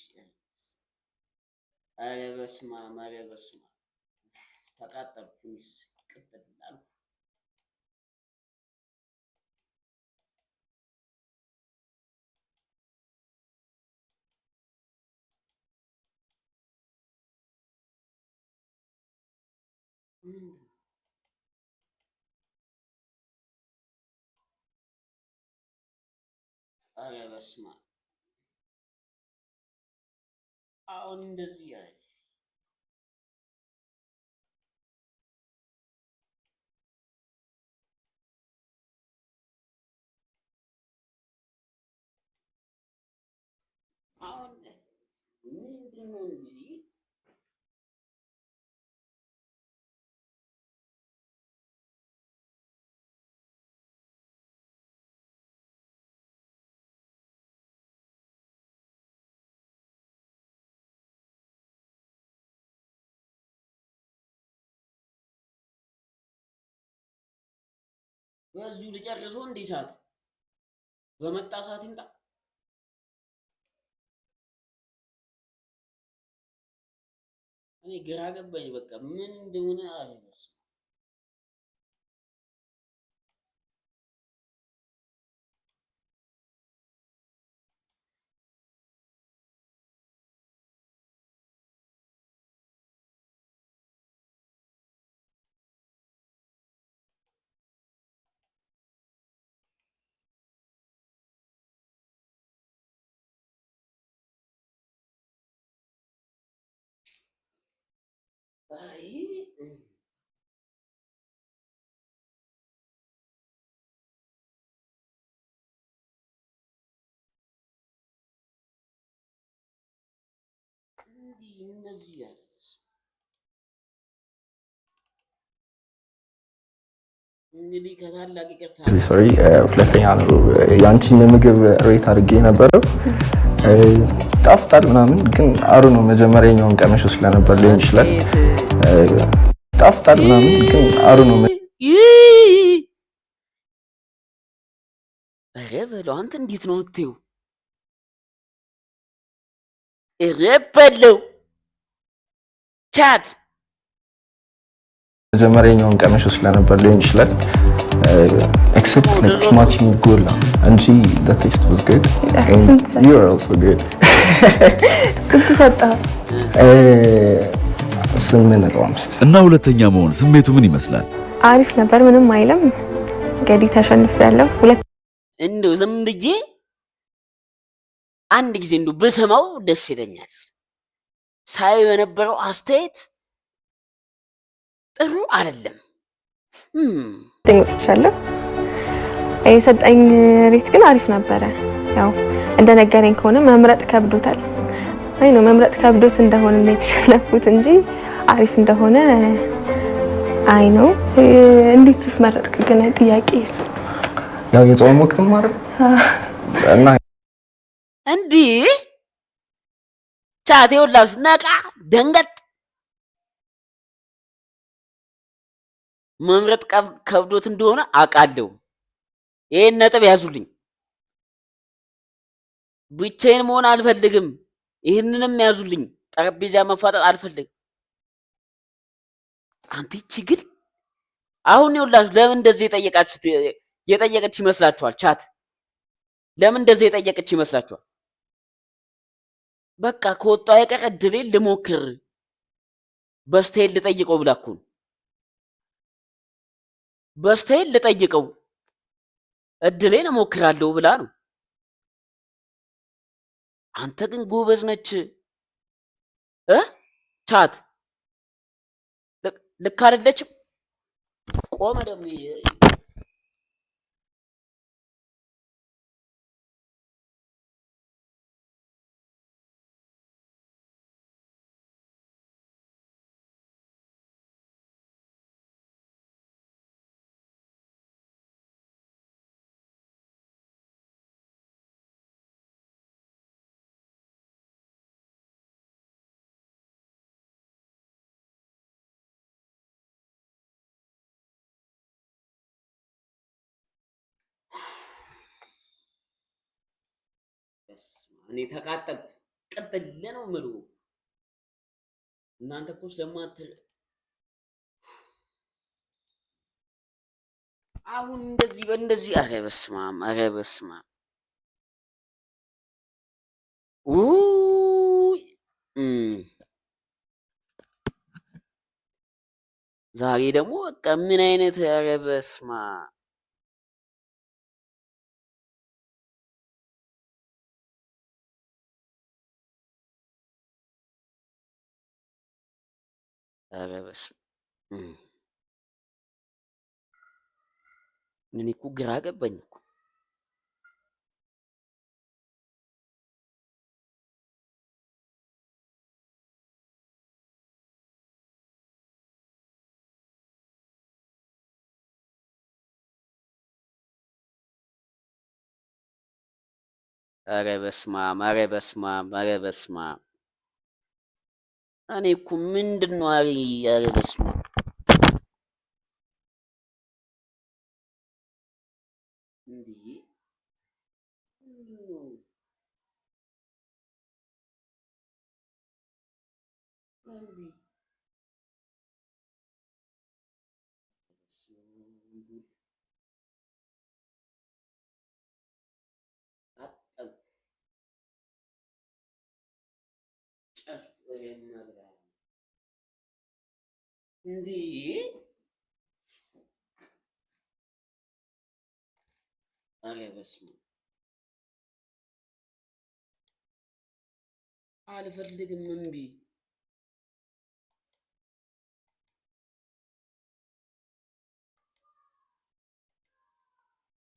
ኧረ በስመ አብ ተቃጠልኩኝስ ቅጥል አልኩ። ኧረ በስመ አብ አሁን እንደዚህ ያለ አሁን ምንድን ነው እንግዲህ በዚሁ ልጨርሰው እንዴ? ሰዓት በመጣ ሰዓት ይምጣ። እኔ ግራ ገባኝ። በቃ ምን እንደሆነ አለመስ አይ እነዚህ ያለስ እንግዲህ ከታላቅ ይቅርታ ሶሪ ሁለተኛ ነው ያንቺን ምግብ ሬት አድርጌ ነበረው ጣፍጣል ምናምን ግን አሩ ነው መጀመሪያኛውን ቀመሽ ስለነበር ሊሆን ይችላል ጣፍጣል ምናምን ግን አሩ ነው ኧረ በለው አንተ እንዴት ነው የምትይው? ኧረ በለው ቻት መጀመሪያኛውን ቀመሽ ስለነበር ሊሆን ይችላል except like ቲማቲም ጎላ እንጂ the taste was good and you are also good ስንት ሰጣ? 8.5 እና ሁለተኛ መሆን ስሜቱ ምን ይመስላል? አሪፍ ነበር፣ ምንም አይልም። እንግዲህ ተሸንፌያለሁ። እንደው ዝም ብዬ አንድ ጊዜ እንደው በሰማው ደስ ይለኛል። ሳይ የነበረው አስተያየት ጥሩ አይደለም። ተንቆጥቻለሁ። የሰጠኝ ሬት ግን አሪፍ ነበረ። ያው እንደነገረኝ ከሆነ መምረጥ ከብዶታል። አይ ነው መምረጥ ከብዶት እንደሆነ ነው የተሸነፍኩት እንጂ አሪፍ እንደሆነ አይ ነው። እንዴት ሱፍ መረጥክ ግን? ጥያቄ እሱ ያው የጾም ወቅትም አይደል እና እንዴ ቻቴ ሁላችሁ ነቃ ደንገጥ መምረጥ ከብዶት እንደሆነ አውቃለሁ። ይሄን ነጥብ ያዙልኝ። ብቻዬን መሆን አልፈልግም። ይሄንንም ያዙልኝ። ጠረጴዛ መፋጠጥ አልፈልግም። አንተ ችግር አሁን ይኸውላችሁ ለምን እንደዚህ የጠየቀች ይመስላችኋል? ቻት ለምን እንደዚህ የጠየቀች ይመስላችኋል? በቃ ከወጣ የቀረ እድሌን ልሞክር በስታይል ልጠይቀው ብላ እኮ ነው። በስታይል ልጠይቀው እድሌን እሞክራለሁ ብላ ነው። አንተ ግን ጎበዝ ነች ቻት ልክ አይደለችም። ቆመ ደግሞ እኔ ተቃጠል ቀጥል ነው ምሉ እናንተ እኮ ስለማትል አሁን እንደዚህ ኧረ በስመ አብ ኧረ በስመ አብ ዛሬ ደግሞ በቃ ምን አይነት ኧረ በስመ አብ ኧረ በስመ አብ እኔ እኮ ግራ ገባኝ እኮ ኧረ በስመ አብ ኧረ በስመ አብ ኧረ በስመ አብ እኔ እኮ ምንድን ነው ኧረ በስመ አብ እንዴ እንዴ ኧረ በስመ አብ አልፈልግም እምቢ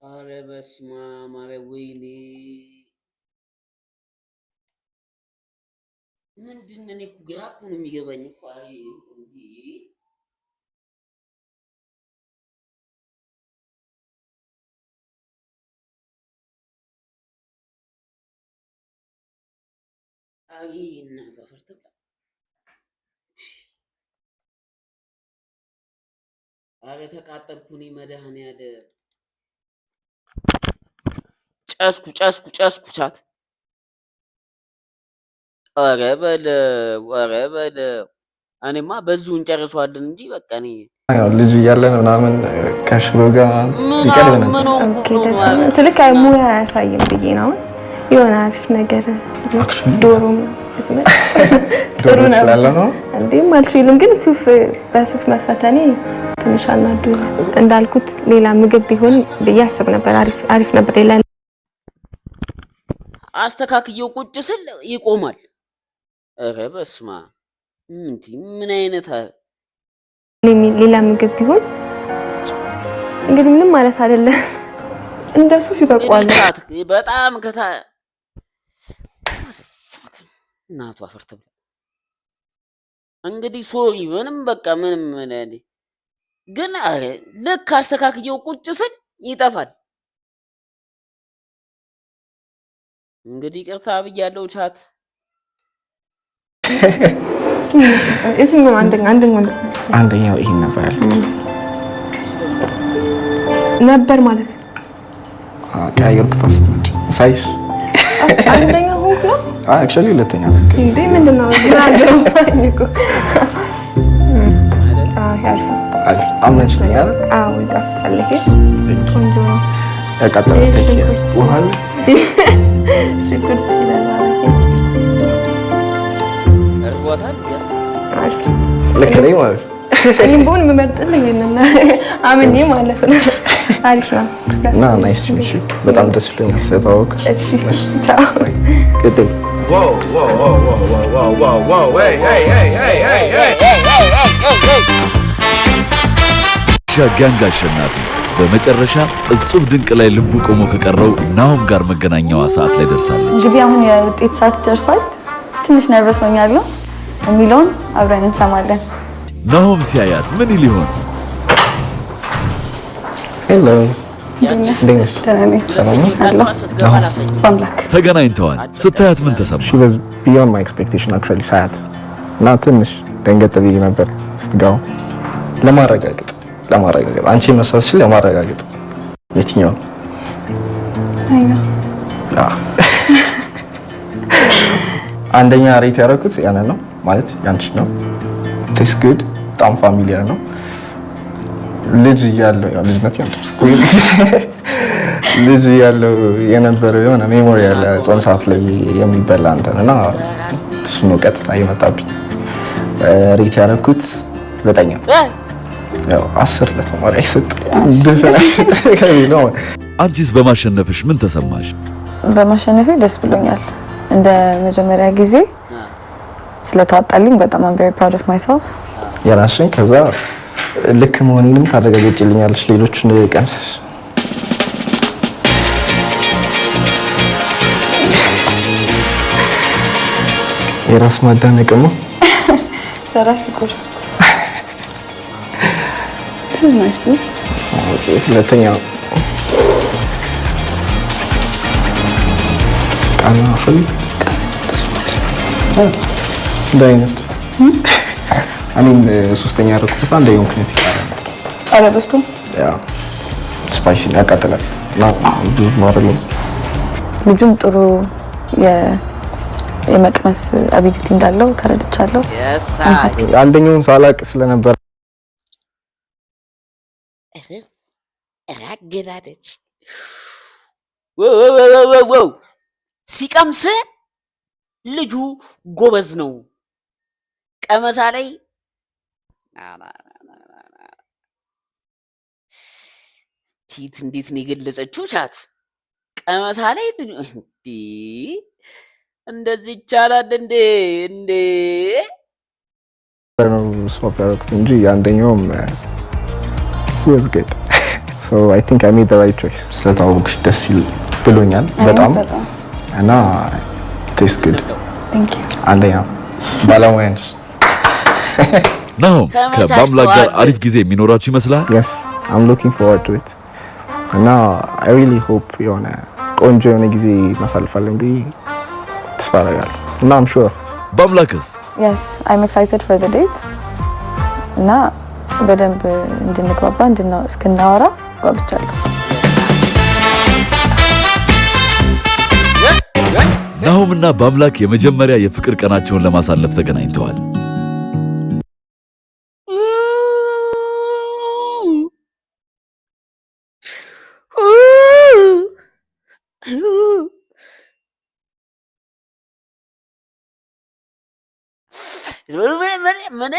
ኧረ በስመ አብ ኧረ ወይኔ ምንድን ነው? እኔ እኮ ግራ እኮ ነው የሚገባኝ እኮ እንዴ አይ እና ጋፈር ተብላ ኧረ ተቃጠልኩ እኔ መድኃኒዓለም ጨስኩ ቻት ኧረ በለው እኔማ በዚሁ እንጨርሰዋለን እንጂ በቃ እኔ ያው ልጅ እያለን ምናምን ከሽሮ ጋር ይቀርብ ነበር። ስልክ ሙያ አያሳይም ብዬ ነው የሆነ አሪፍ ነገር ዶሮ ጥሩ ነው እንዴም አልችልም፣ ግን በሱፍ መፈተኔ ትንሽ አናዱ እንዳልኩት ሌላ ምግብ ቢሆን ብዬ አስብ ነበር። አሪፍ ነበር። ሌላ አስተካክየው ቁጭ ስል ይቆማል። ኧረ በስመ አብ ምን አይነት ሌላ ምግብ ቢሆን እንግዲህ ምንም ማለት አይደለም። እንደ ሱፍ ይበቃዋል። በጣም እናቱ አፈርተ እንግዲህ ሶሪ ምንም በቃ ምንም ግን ልክ አስተካክየው ቁጭ ስል ይጠፋል። እንግዲህ ይቅርታ ብያለሁ ቻት። የትኛው አንደኛው ይሄን ነበር ማለት ቀያየርኩት አስተምጭ ሳይሽ አንደኛው ሆንኩ ነው አክቹሊ ሁለተኛ እንዴ ምንድነው ግናገሩ ባኝኩ ያልፋ አመች ነኝ አይደል? አዎ ይጣፍጣል። ይሄ ቆንጆ ነው። ያቃጠለ ውሃል ሽንኩርት ይበዛል። እርቦታል ልክ ነኝ ማለት እኔም ብሆን የምመርጥልኝ እና አምኜ ማለት ነው። አሪፍ ነው እና ናይስ ቲሽ በጣም ደስ ብሎኛል ስለተዋወቅሽ። እሺ ቻው። ግዴ ሸጋንግ አሸናፊ በመጨረሻ እጹብ ድንቅ ላይ ልቡ ቆሞ ከቀረው ናሆም ጋር መገናኛዋ ሰዓት ላይ ደርሳለች። እንግዲህ አሁን የውጤት ሰዓት ደርሷል። ትንሽ ነርቨስ ሆኛለሁ የሚለውን አብረን እንሰማለን። ናሆም ሲያያት ምን ይል ይሆን? ሄሎ ተገናኝተዋል። ስታያት ምን ተሰማ? she was beyond my expectation actually ሳያት እና ትንሽ ደንገጥ ብዬ ነበር ስትገባ ለማረጋገጥ አንቺ መሳስል ለማረጋገጥ የትኛው አንደኛ ሬት ያደረኩት ያንን ነው ማለት ያንቺ ነው። ቴስት ጉድ በጣም ፋሚሊያር ነው። ልጅ እያለሁ ያው ልጅነት ልጅ እያለሁ የነበረው የሆነ ሜሞሪ ያለ ጾም ሰዓት ላይ የሚበላ እንትና እሱ ነው ቀጥታ የመጣብኝ። ሬት ያደረኩት 9 ያው 10 ለተማሪ አይሰጥ ከሚለው። አንቺስ በማሸነፍሽ ምን ተሰማሽ? በማሸነፌ ደስ ብሎኛል። እንደ መጀመሪያ ጊዜ ስለተዋጣልኝ በጣም I'm very proud of myself። የራስሽን ከዛ ልክ መሆኔንም ታረጋግጪልኛለሽ ሌሎችን ቀምሰሽ። የራስ ማዳነቅ ነው። ለራስ ኮርስ this is nice too። ኦኬ ሁለተኛው ቃና ፍል ዳይነስት አሚን ሶስተኛ ያደረኩት አንደኛው ምክንያት ይባላል። አረበስቱ ያ ስፓይሲ ያቃጥላል እና ብዙ ማረግ ልጁም ጥሩ የመቅመስ አቢሊቲ እንዳለው ተረድቻለሁ። አንደኛውን ሳላቅ ስለነበር አገዳደጽ ሲቀምስ ልጁ ጎበዝ ነው። ቀመሳ ላይ ቲት እንዴት ነው የገለጸችው? ቻት ቀመሳ ላይ እንደዚህ ይቻላል እንዴ? ነው ሶፍት ያደረኩት እንጂ አንደኛውም was good So I think I made the right choice. ስለታወቅሽ ደስ ብሎኛል በጣም እና tastes good. Thank you. አንደኛ ባለሙያ ነሽ። ናሆም ከበአምላክ ጋር አሪፍ ጊዜ የሚኖራችሁ ይመስላል? Yes, I'm looking forward to it. እና I really hope የሆነ ቆንጆ የሆነ ጊዜ እናሳልፋለን ብዬ ተስፋ አደርጋለሁ እና I'm sure of it. በአምላክስ? Yes, I'm excited for the date. እና በደንብ እንድንግባባ እስክናወራ ጓጉቻለሁ። ናሆምና በአምላክ የመጀመሪያ የፍቅር ቀናቸውን ለማሳለፍ ተገናኝተዋል። ምን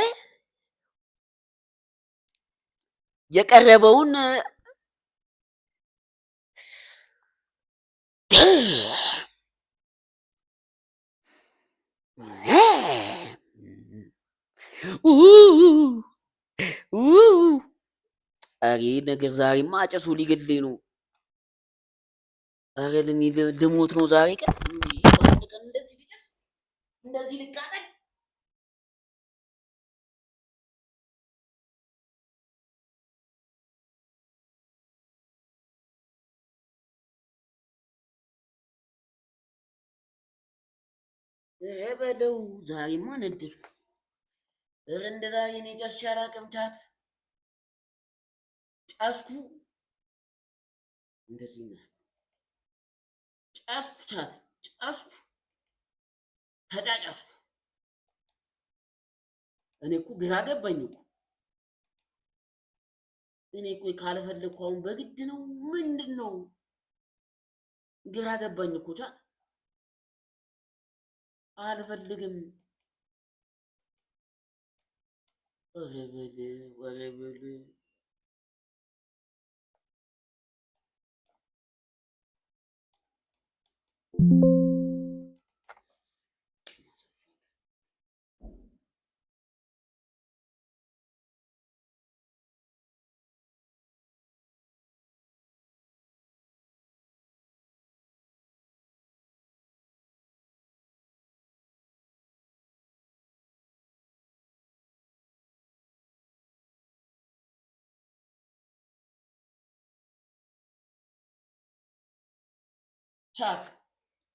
የቀረበውን አሬ ነገር ዛሬማ አጨሱ ሊገድለኝ ነው። አረ ለኔ ልሞት ነው ዛሬ ቀን እንደዚህ ቢጨስ እንደዚህ ልቃጠል። በለው ዛሬማ ነደድኩ። እንደ ዛሬ እኔ ጨርሼ አላውቅም። ጫስኩ እንደዚህ ነው ጫስኩ ጫስኩ ተጫጫስኩ። እኔ እኮ ግራ ገባኝ እኮ እኔ እኮ ካልፈለኩ አሁን በግድ ነው ምንድን ነው ግራ ገባኝ እኮ አልፈልግም። ወረበል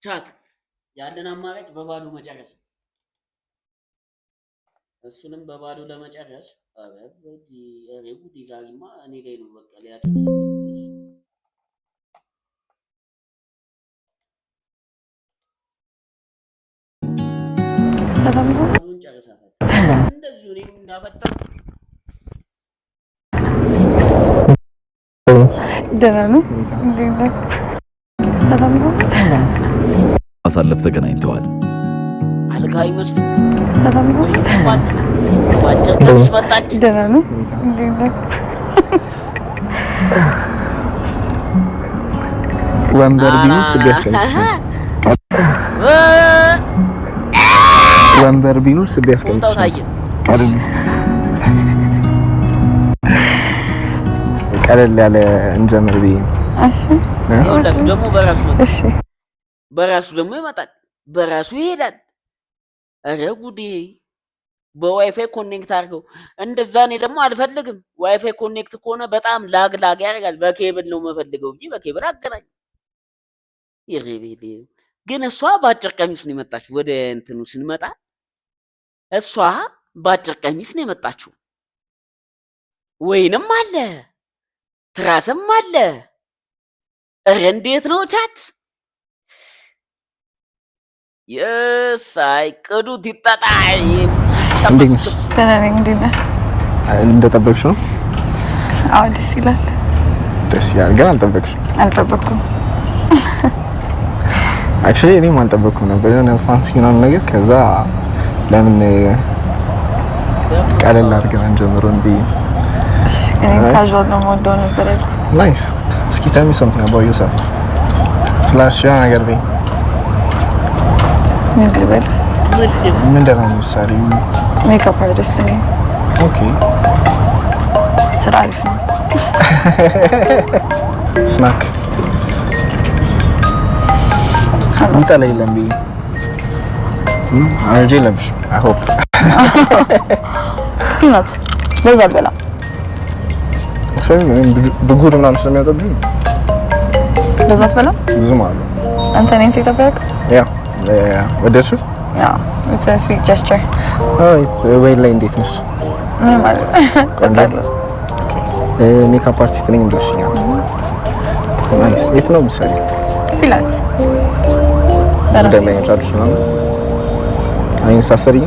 ቻት ያለን አማራጭ በባዶ መጨረስ ነው። እሱንም በባዶ ለመጨረስ አረ ጉዲ ዛሬማ እኔ ላይ ነው በቃ ሊያጨርሱ ሰላም ነው ጨርሳታል። እንደዚሁ እኔም እንዳፈጣ ደህና ነው። ሰላም ነው። ማሳለፍ ተገናኝተዋል። አልጋ ይመስል ሰላም ነው። ባጭር ቀሚስ መጣች። ደህና ነው። ወንበር ቢኑ ስብ ያስቀምጥ ወንበር ቢኑ ስብ ያስቀምጥ ቀለል ያለ እንጀምር ብዬ እሺ ደግሞ በራሱ ደግሞ ይመጣል፣ በራሱ ይሄዳል። አረ ጉዴ! በዋይፋይ ኮኔክት አድርገው እንደዛ። እኔ ደግሞ አልፈልግም። ዋይፋይ ኮኔክት ከሆነ በጣም ላግ ያደርጋል። በኬብል ነው የምፈልገው እንጂ በኬብል አገናኝ ይሬቤል። ግን እሷ በአጭር ቀሚስ ነው የመጣችው። ወደ እንትኑ ስንመጣ እሷ በአጭር ቀሚስ ነው የመጣችው። ወይንም አለ ትራስም አለ። እረ እንዴት ነው ቻት? የሳይ ቅዱት ይጣጣይ እንደጠበቅሽ ነው? አዎ ደስ ይላል። ደስ ይላል ግን አልጠበቅሽም? አልጠበቅኩም። አክቹሊ እኔም አልጠበቅኩም ነበር የሆነ ፋንሲ ምናምን ነገር። ከዛ ለምን ቀለል አድርገን አንጀምረው እንዴ? እኔ ካዥዋል ነው የምወደው ነበር ያልኩት። ናይስ። እስኪ tell me something about yourself. ስላሽ ያ ነገር በይ። ምን ልበል? ምንድን ነው የምትሰሪው? ሜካፕ አርቲስት ነኝ። ኦኬ። ስራ አሪፍ ነው። ስናክ ሚጠላ የለም ብዬ አረጀ ለብሽ አይ ሆፕ ፒናት በዛ አልበላም። ብጉር ምናምን ስለሚያጠብኝ በዛ አትበላም ብዙም አለ። አንተ ነኝ ሲተበረክ ያ ወደሱ ያ it's a sweet gesture it's way ላይ እንዴት ነሽ? ምን ማለት ቆጣለ ሜካፕ አርቲስት ነኝ ብለሽኛል። ናይስ የት ነው የምትሰሪው? ፒላት እንደምን ያቻልሽ ነው? አይን ሳሰሪ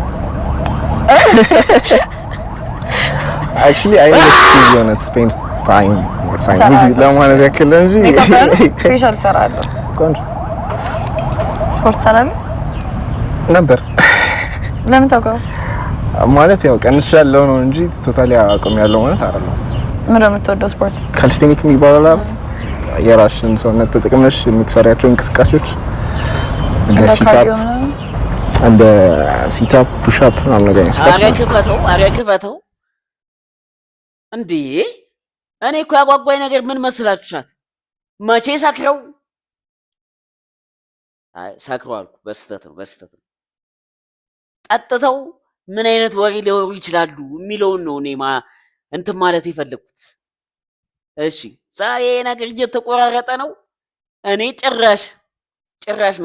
actually I know it's on at Spain time ለማለት ያክል እንጂ ፌሻል ሰራለሁ። ቆንጆ ስፖርት ሰራለሁ ነበር። ለምን ታውቀው? ማለት ያው ቀንሻለሁ ነው እንጂ ቶታሊ አቆሚያለሁ ማለት አይደለም። ምን ነው የምትወደው ስፖርት? ካልስቴኒክ የሚባለው አይደል? የራስሽን ሰውነት ተጠቅመሽ የምትሰሪያቸው እንቅስቃሴዎች እንደ ሲታፕ ፑሽ አፕ ምናምን ነገር ነው። አረ ክፈተው እንዴ! እኔ እኮ ያጓጓኝ ነገር ምን መስላችኋት? መቼ ሰክረው ሰክረው አልኩ። በስተት ነው። ጠጥተው ምን አይነት ወሬ ሊወሩ ይችላሉ የሚለውን ነው እኔ እንትን ማለት የፈለኩት። እሺ ዛሬ ነገር እየተቆራረጠ ነው። እኔ ጭራሽ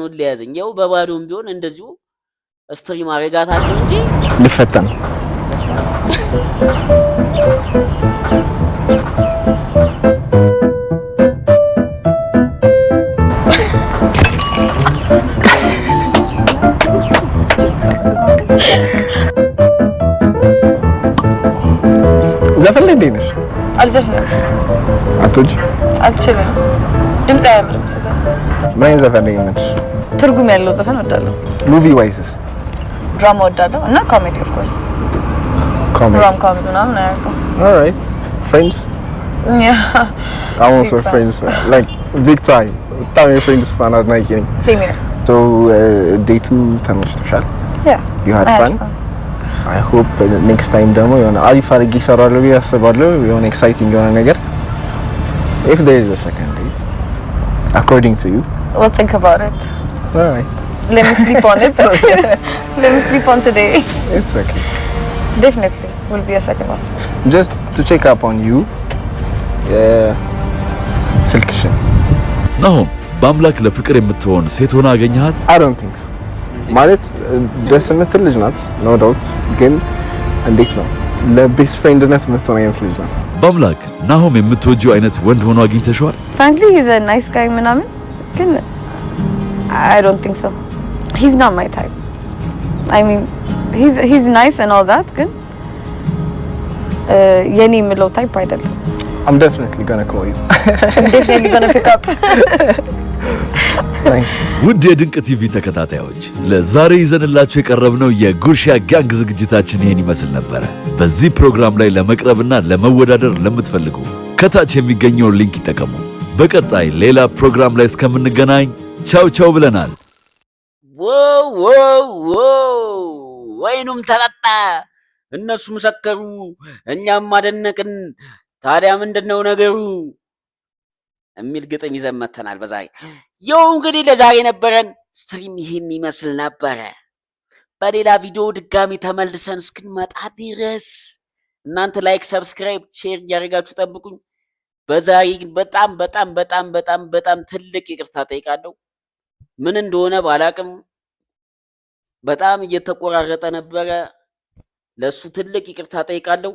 ነው ሊያዘኝ። ያው በባዶም ቢሆን እንደዚሁ ስትሪም አረጋታለሁ እንጂ ልፈተን ዘፈን ላይ ነሽ? አልዘፍንም። አትወጂ? አልችልም። ድምጽ አያምርም ስዘፍን። ምን ዘፈን ላይ ነሽ? ትርጉም ያለው ዘፈን ወዳለሁ። ሙቪ ዋይስስ? ድራማ ወዳለሁ እና ኮሜዲ ኦፍ ኮርስ። ኮሜዲ ሮም ኮምስ ምናምን አያለሁ። ኦልራይት ፍሬንድስ? Yeah. I want some friends like big time. በጣም የፍሬንድስ ፋን አድናቂ ነኝ። Same here. So ዴቱ ተመችቶሻል? Yeah. You had fun? I hope next time ደግሞ የሆነ አሪፍ አድርጌ እሰራለሁ ብዬ አስባለሁ። የሆነ ኤክሳይቲንግ የሆነ ነገር. If there is a second date, according to you. We'll think about it. Alright. Let me sleep on it. Let me sleep on today. It's okay. Definitely will be a second one. Just to check up on you. ስልክሽን ናሆም በአምላክ ለፍቅር የምትሆን ሴት ሆና አገኘሃት? I don't think so. ማለት ደስ የምትል ልጅ ናት no doubt ግን እንዴት ነው ለቤስት ፍሬንድነት የምትሆን አይነት ልጅ ናት። በአምላክ ናሆም የምትወጂው አይነት ወንድ ሆኖ አግኝተሽዋል? Frankly he's a nice guy ምናምን ግን I don't think so. He's not my type. I mean he's nice and all that ግን የኔ የምለው ታይፕ አይደለም። I'm definitely gonna call you. I'm definitely gonna pick up. Nice. ውድ የድንቅ ቲቪ ተከታታዮች ለዛሬ ይዘንላችሁ የቀረብነው የጉርሻ ጋንግ ዝግጅታችን ይሄን ይመስል ነበር። በዚህ ፕሮግራም ላይ ለመቅረብና ለመወዳደር ለምትፈልጉ ከታች የሚገኘውን ሊንክ ይጠቀሙ። በቀጣይ ሌላ ፕሮግራም ላይ እስከምንገናኝ ቻው ብለናል። ወይኑም ተጠጣ፣ እነሱም ሰከሩ፣ እኛም አደነቅን። ታዲያ ምንድነው ነገሩ የሚል ግጥም ይዘን መተናል በዛሬ። ያው እንግዲህ ለዛሬ ነበረን ስትሪም ይሄን ይመስል ነበረ። በሌላ ቪዲዮ ድጋሚ ተመልሰን እስክንመጣ ድረስ እናንተ ላይክ፣ ሰብስክራይብ፣ ሼር እያደረጋችሁ ጠብቁኝ። በዛሬ በጣም ትልቅ ይቅርታ ጠይቃለሁ። ምን እንደሆነ ባላቅም በጣም እየተቆራረጠ ነበረ። ለሱ ትልቅ ይቅርታ ጠይቃለሁ።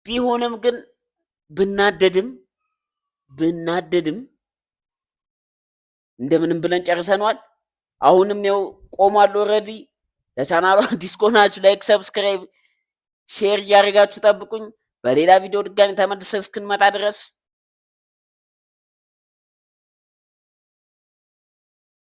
ቢሆንም ግን ብናደድም እንደምንም ብለን ጨርሰናል። አሁንም ያው ቆሟል ኦልሬዲ። ለቻናሉ አዲስ ከሆናችሁ ላይክ፣ ሰብስክራይብ፣ ሼር እያደረጋችሁ ጠብቁኝ። በሌላ ቪዲዮ ድጋሚ ተመልሰን እስክንመጣ ድረስ